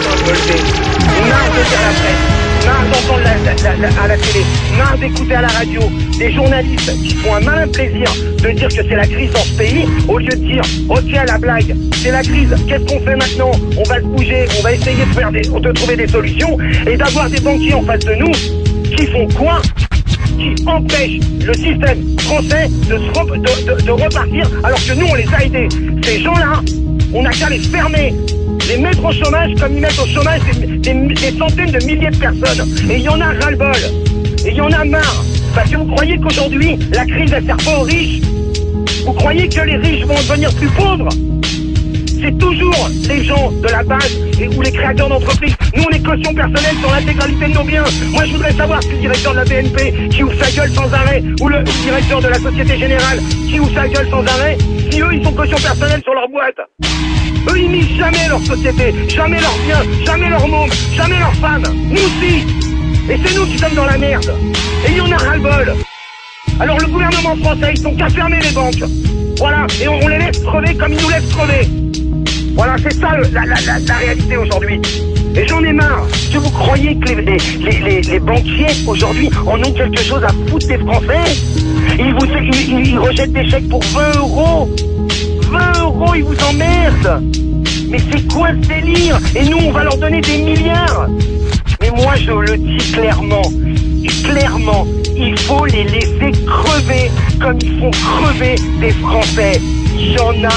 temps de me lever. Marre de lire la presse, marre d'entendre à la télé, marre d'écouter à la radio des journalistes qui font un malin plaisir de dire que c'est la crise dans ce pays, au lieu de dire ok à la blague, c'est la crise, qu'est-ce qu'on fait maintenant? On va se bouger, on va essayer de trouver des solutions et d'avoir des banquiers en face de nous qui font quoi? Qui empêchent le système français de repartir alors que nous on les a aidés. Ces gens-là, on n'a qu'à les fermer, les mettre au chômage comme ils mettent au chômage des centaines de milliers de personnes. Et il y en a ras-le-bol. Et il y en a marre. Parce que vous croyez qu'aujourd'hui, la crise elle sert pas aux riches? Vous croyez que les riches vont devenir plus pauvres? C'est toujours les gens de la base ou les créateurs d'entreprises. Nous, on est caution personnelle sur l'intégralité de nos biens. Moi, je voudrais savoir si le directeur de la BNP qui ouvre sa gueule sans arrêt, ou le directeur de la Société Générale qui ouvre sa gueule sans arrêt, si eux, ils sont caution personnelle sur leur boîte. Eux, ils misent jamais leur société, jamais leurs biens, jamais leurs mômes, jamais leurs femmes. Nous aussi. Et c'est nous qui sommes dans la merde. Et il y en a ras-le-bol. Alors le gouvernement français, ils sont qu'à fermer les banques. Voilà. Et on les laisse crever comme ils nous laissent crever. Voilà, c'est ça la réalité aujourd'hui. Et j'en ai marre. Que vous croyez que les banquiers aujourd'hui en ont quelque chose à foutre des Français? Ils rejettent des chèques pour 20 euros. 20 euros, ils vous emmerdent. Mais c'est quoi ce délire? Et nous, on va leur donner des milliards. Mais moi, je le dis clairement, il faut les laisser crever comme ils font crever des Français. Il y en a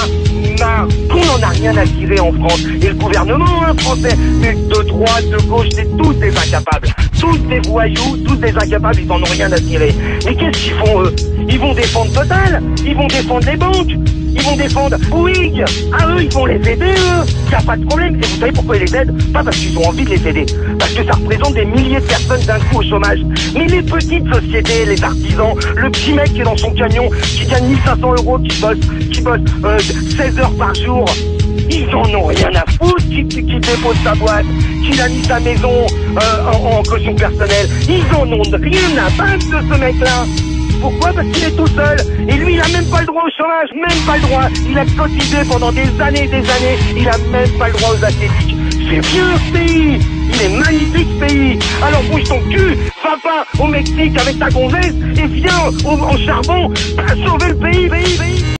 marre. Qu'on n'en a rien à tirer en France. Et le gouvernement français, mais de droite, de gauche, c'est tous des incapables. Tous des voyous, tous des incapables, ils n'en ont rien à tirer. Et qu'est-ce qu'ils font eux? Ils vont défendre Total, ils vont défendre les banques, ils vont défendre Bouygues. Ah eux, ils vont les aider eux. Il n'y a pas de problème. Et vous savez pourquoi ils les aident? Pas parce qu'ils ont envie de les aider. Parce que ça représente des milliers de personnes d'un coup au chômage. Mais les petites sociétés, les artisans, le petit mec qui est dans son camion, qui gagne 1500 euros, qui bosse 16 heures par jour, ils en ont rien à foutre, qui dépose sa boîte, qui a mis sa maison en caution personnelle. Ils en ont rien à battre de ce mec-là. Pourquoi? Parce qu'il est tout seul. Et lui, il a même pas le droit au chômage, même pas le droit. Il a cotisé pendant des années et des années. Il a même pas le droit aux asiatiques. C'est bien ce pays. Il est magnifique ce pays. Alors bouge ton cul, va pas au Mexique avec ta gonzesse et viens en charbon sauver le pays.